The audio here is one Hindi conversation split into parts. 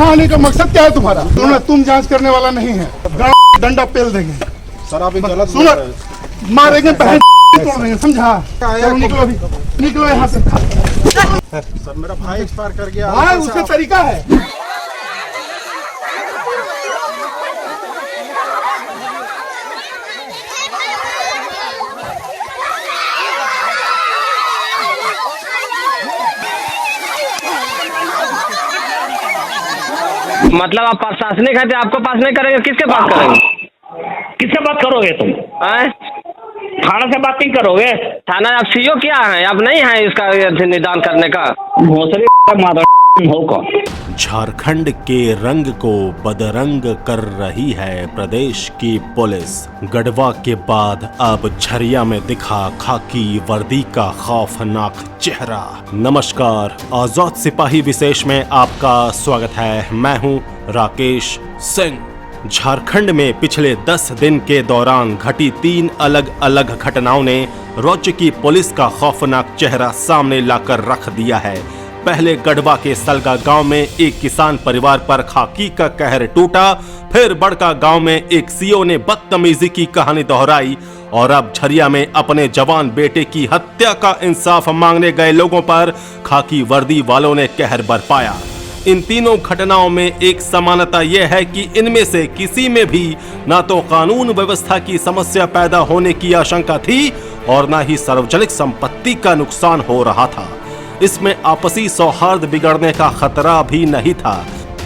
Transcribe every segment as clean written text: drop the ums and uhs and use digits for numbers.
आने का मकसद क्या है तुम्हारा? तुम जांच करने वाला नहीं है, डंडा पेल देंगे। सर आप गलत सुनो, मारेंगे पहले तोड़ देंगे, समझा? चलो निकलो अभी, निकलो यहाँ से। सर मेरा भाई एक्सपायर कर गया। हाँ उसका तरीका है। मतलब आप प्रशासनिक है तो आपको पास नहीं करेंगे, किसके पास करेंगे? किससे बात करोगे तुम? थाना से बात नहीं करोगे? थाना आप सीओ क्या है? आप नहीं है इसका निदान करने का? भोसड़ी हो कौन? झारखंड के रंग को बदरंग कर रही है प्रदेश की पुलिस। गढ़वा के बाद अब झरिया में दिखा खाकी वर्दी का खौफनाक चेहरा। नमस्कार, आजाद सिपाही विशेष में आपका स्वागत है। मैं हूं राकेश सिंह। झारखंड में पिछले 10 दिन के दौरान घटी 3 अलग अलग घटनाओं ने राज्य की पुलिस का खौफनाक चेहरा सामने लाकर रख दिया है। पहले गढ़वा के सलगा गांव में एक किसान परिवार पर खाकी का कहर टूटा, फिर बड़का गांव में एक सीओ ने बदतमीजी की कहानी दोहराई और अब झरिया में अपने जवान बेटे की हत्या का इंसाफ मांगने गए लोगों पर खाकी वर्दी वालों ने कहर बरपाया। इन तीनों घटनाओं में एक समानता यह है कि इनमें से किसी में भी ना तो कानून व्यवस्था की समस्या पैदा होने की आशंका थी और ना ही सार्वजनिक संपत्ति का नुकसान हो रहा था। इसमें आपसी सौहार्द बिगड़ने का खतरा भी नहीं था।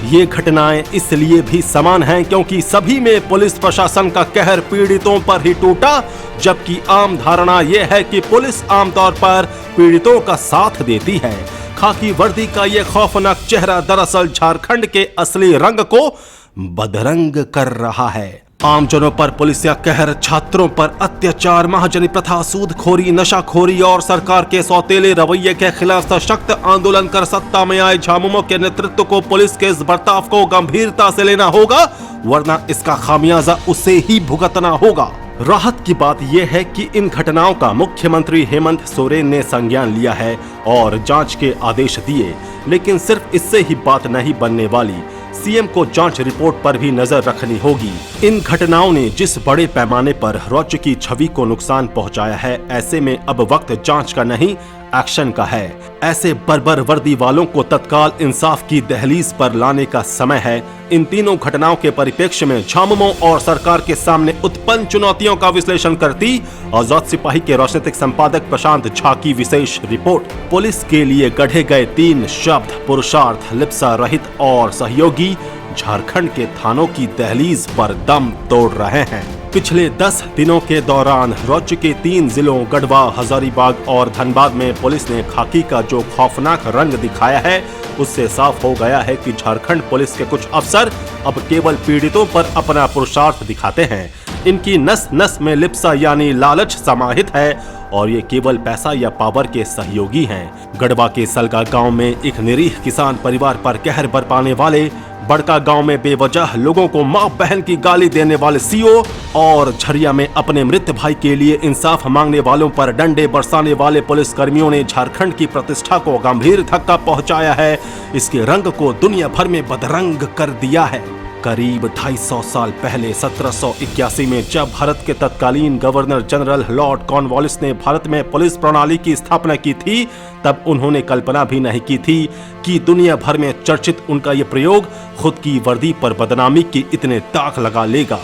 ये घटनाएं इसलिए भी समान हैं क्योंकि सभी में पुलिस प्रशासन का कहर पीड़ितों पर ही टूटा, जबकि आम धारणा यह है कि पुलिस आमतौर पर पीड़ितों का साथ देती है। खाकी वर्दी का ये खौफनाक चेहरा दरअसल झारखंड के असली रंग को बदरंग कर रहा है। आमजनों पर पुलिसिया कहर, छात्रों पर अत्याचार, महाजनी प्रथा, सूदखोरी, नशाखोरी और सरकार के सौतेले रवैये के खिलाफ सशक्त आंदोलन कर सत्ता में आए झामुमो के नेतृत्व को पुलिस के इस बर्ताव को गंभीरता से लेना होगा, वरना इसका खामियाजा उसे ही भुगतना होगा। राहत की बात यह है कि इन घटनाओं का मुख्यमंत्री हेमंत सोरेन ने संज्ञान लिया है और जांच के आदेश दिए, लेकिन सिर्फ इससे ही बात नहीं बनने वाली। सीएम को जांच रिपोर्ट पर भी नजर रखनी होगी। इन घटनाओं ने जिस बड़े पैमाने पर राज्य की छवि को नुकसान पहुंचाया है, ऐसे में अब वक्त जांच का नहीं एक्शन का है। ऐसे बर्बर वर्दी वालों को तत्काल इंसाफ की दहलीज पर लाने का समय है। इन तीनों घटनाओं के परिप्रेक्ष्य में झामुमो और सरकार के सामने उत्पन्न चुनौतियों का विश्लेषण करती आजाद सिपाही के राजनीतिक संपादक प्रशांत झा की विशेष रिपोर्ट। पुलिस के लिए गढ़े गए 3 शब्द पुरुषार्थ, लिप्सा रहित और सहयोगी झारखंड के थानों की दहलीज पर दम तोड़ रहे हैं। पिछले 10 दिनों के दौरान राज्य के 3 जिलों गढ़वा, हजारीबाग और धनबाद में पुलिस ने खाकी का जो खौफनाक रंग दिखाया है, उससे साफ हो गया है कि झारखंड पुलिस के कुछ अफसर अब केवल पीड़ितों पर अपना पुरुषार्थ दिखाते हैं। इनकी नस नस में लिप्सा यानी लालच समाहित है और ये केवल पैसा या पावर के सहयोगी हैं। गढ़वा के सलगा गांव में एक निरीह किसान परिवार पर कहर बरपाने वाले, बड़का गांव में बेवजह लोगों को मां बहन की गाली देने वाले सीओ और झरिया में अपने मृत भाई के लिए इंसाफ मांगने वालों पर डंडे बरसाने वाले पुलिस कर्मियों ने झारखंड की प्रतिष्ठा को गंभीर धक्का पहुंचाया है। इसके रंग को दुनिया भर में बदरंग कर दिया है। करीब 250 साल पहले 1781 में जब भारत के तत्कालीन गवर्नर जनरल लॉर्ड कॉर्नवालिस ने भारत में पुलिस प्रणाली की स्थापना की थी, तब उन्होंने कल्पना भी नहीं की थी कि दुनिया भर में चर्चित उनका ये प्रयोग खुद की वर्दी पर बदनामी की इतने दाग लगा लेगा।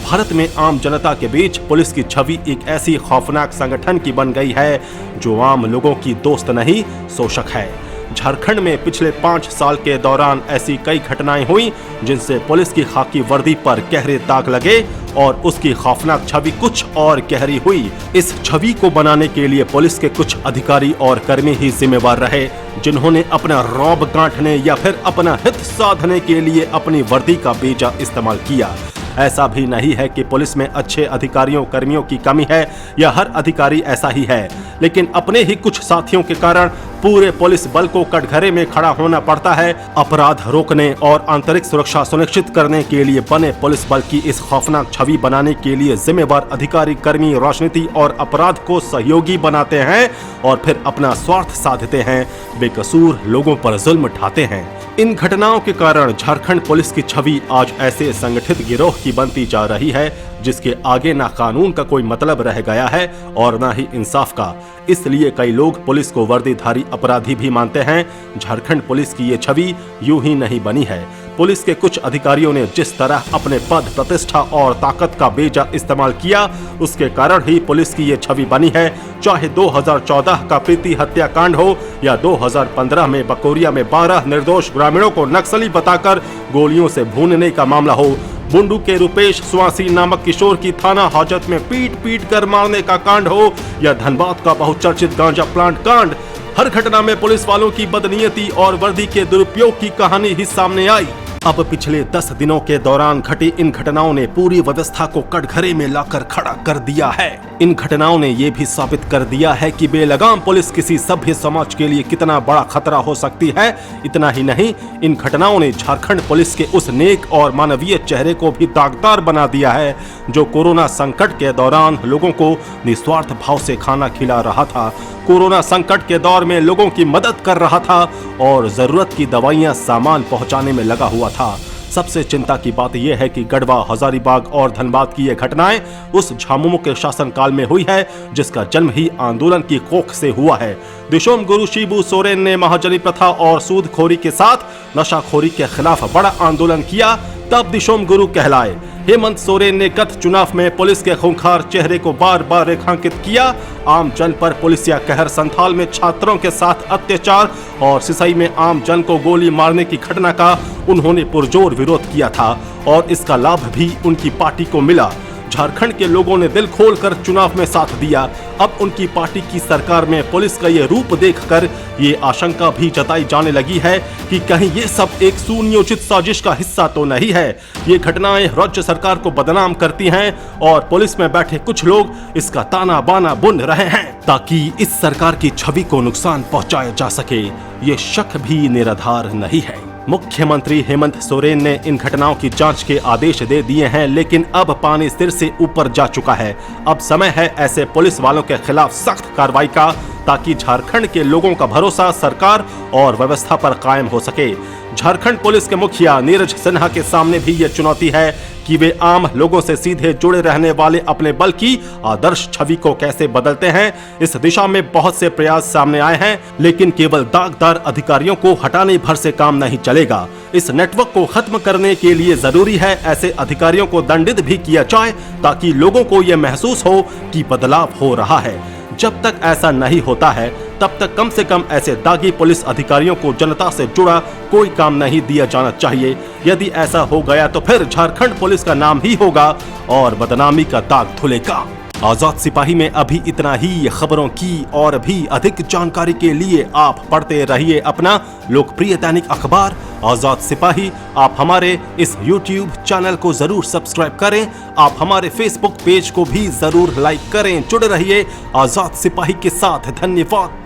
भारत में आम जनता के बीच पुलिस की छवि एक ऐसी खौफनाक संगठन की बन गई है जो आम लोगों की दोस्त नहीं, शोषक है। झारखंड में पिछले 5 साल के दौरान ऐसी कई घटनाएं हुई जिनसे पुलिस की खाकी वर्दी पर गहरे दाग लगे और उसकी खौफनाक छवि कुछ और गहरी हुई। इस छवि को बनाने के लिए पुलिस के कुछ अधिकारी और कर्मी ही जिम्मेवार रहे, जिन्होंने अपना रौब गांठने या फिर अपना हित साधने के लिए अपनी वर्दी का बेजा इस्तेमाल किया। ऐसा भी नहीं है कि पुलिस में अच्छे अधिकारियों कर्मियों की कमी है या हर अधिकारी ऐसा ही है, लेकिन अपने ही कुछ साथियों के कारण पूरे पुलिस बल को कटघरे में खड़ा होना पड़ता है। अपराध रोकने और आंतरिक सुरक्षा सुनिश्चित करने के लिए बने पुलिस बल की इस खौफनाक छवि बनाने के लिए जिम्मेवार अधिकारी कर्मी राजनीति और अपराध को सहयोगी बनाते हैं और फिर अपना स्वार्थ साधते हैं, बेकसूर लोगों पर जुल्म ढाते हैं। इन घटनाओं के कारण झारखंड पुलिस की छवि आज ऐसे संगठित गिरोह की बनती जा रही है जिसके आगे ना कानून का कोई मतलब रह गया है और ना ही इंसाफ का। इसलिए कई लोग पुलिस को वर्दीधारी अपराधी भी मानते हैं। झारखंड पुलिस की ये छवि यूं ही नहीं बनी है। पुलिस के कुछ अधिकारियों ने जिस तरह अपने पद, प्रतिष्ठा और ताकत का बेजा इस्तेमाल किया, उसके कारण ही पुलिस की ये छवि बनी है। चाहे 2014 का प्रीति हत्याकांड हो या 2015 में बकोरिया में 12 निर्दोष ग्रामीणों को नक्सली बताकर गोलियों से भूनने का मामला हो, बुंडू के रुपेश स्वासी नामक किशोर की थाना हाजत में पीट कर मारने का कांड हो या धनबाद का बहुचर्चित गांजा प्लांट कांड, हर घटना में पुलिस वालों की बदनीयती और वर्दी के दुरुपयोग की कहानी ही सामने आई। अब पिछले 10 दिनों के दौरान घटी इन घटनाओं ने पूरी व्यवस्था को कटघरे में लाकर खड़ा कर दिया है। इन घटनाओं ने ये भी साबित कर दिया है कि बेलगाम पुलिस किसी सभ्य समाज के लिए कितना बड़ा खतरा हो सकती है। इतना ही नहीं, इन घटनाओं ने झारखंड पुलिस के उस नेक और मानवीय चेहरे को भी दागदार बना दिया है जो कोरोना संकट के दौरान लोगों को निस्वार्थ भाव से खाना खिला रहा था, कोरोना संकट के दौर में लोगों की मदद कर रहा था और जरूरत की दवाइयां सामान पहुंचाने में लगा हुआ था। सबसे चिंता की बात यह है कि गढ़वा, हजारीबाग और धनबाद की ये घटनाएं उस झामुमो के शासनकाल में हुई है जिसका जन्म ही आंदोलन की कोख से हुआ है। दिशोम गुरु शिबू सोरेन ने महाजनी प्रथा और सूदखोरी के साथ नशाखोरी के खिलाफ बड़ा आंदोलन किया, तब दिशोम गुरु कहलाए। हेमंत सोरेन ने गत चुनाव में पुलिस के खूंखार चेहरे को बार बार रेखांकित किया। आम जन पर पुलिसिया कहर, संथाल में छात्रों के साथ अत्याचार और सिसई में आम जन को गोली मारने की घटना का उन्होंने पुरजोर विरोध किया था और इसका लाभ भी उनकी पार्टी को मिला। झारखंड के लोगों ने दिल खोलकर चुनाव में साथ दिया। अब उनकी पार्टी की सरकार में पुलिस का ये रूप देखकर ये आशंका भी जताई जाने लगी है कि कहीं ये सब एक सुनियोजित साजिश का हिस्सा तो नहीं है। ये घटनाएं राज्य सरकार को बदनाम करती हैं और पुलिस में बैठे कुछ लोग इसका ताना बाना बुन रहे हैं ताकि इस सरकार की छवि को नुकसान पहुंचाया जा सके। ये शक भी निराधार नहीं है। मुख्यमंत्री हेमंत सोरेन ने इन घटनाओं की जांच के आदेश दे दिए हैं, लेकिन अब पानी सिर से ऊपर जा चुका है। अब समय है ऐसे पुलिस वालों के खिलाफ सख्त कार्रवाई का ताकि झारखंड के लोगों का भरोसा सरकार और व्यवस्था पर कायम हो सके। झारखंड पुलिस के मुखिया नीरज सिन्हा के सामने भी ये चुनौती है कि वे आम लोगों से सीधे जुड़े रहने वाले अपने बल की आदर्श छवि को कैसे बदलते हैं। इस दिशा में बहुत से प्रयास सामने आए हैं, लेकिन केवल दागदार अधिकारियों को हटाने भर से काम नहीं चलेगा। इस नेटवर्क को खत्म करने के लिए जरूरी है ऐसे अधिकारियों को दंडित भी किया जाए ताकि लोगों को यह महसूस हो कि बदलाव हो रहा है। जब तक ऐसा नहीं होता है तब तक कम से कम ऐसे दागी पुलिस अधिकारियों को जनता से जुड़ा कोई काम नहीं दिया जाना चाहिए। यदि ऐसा हो गया तो फिर झारखंड पुलिस का नाम ही होगा और बदनामी का दाग धुलेगा। आजाद सिपाही में अभी इतना ही। खबरों की और भी अधिक जानकारी के लिए आप पढ़ते रहिए अपना लोकप्रिय दैनिक अखबार आजाद सिपाही। आप हमारे इस YouTube चैनल को जरूर सब्सक्राइब करें। आप हमारे Facebook पेज को भी जरूर लाइक करें। जुड़े रहिए आजाद सिपाही के साथ। धन्यवाद।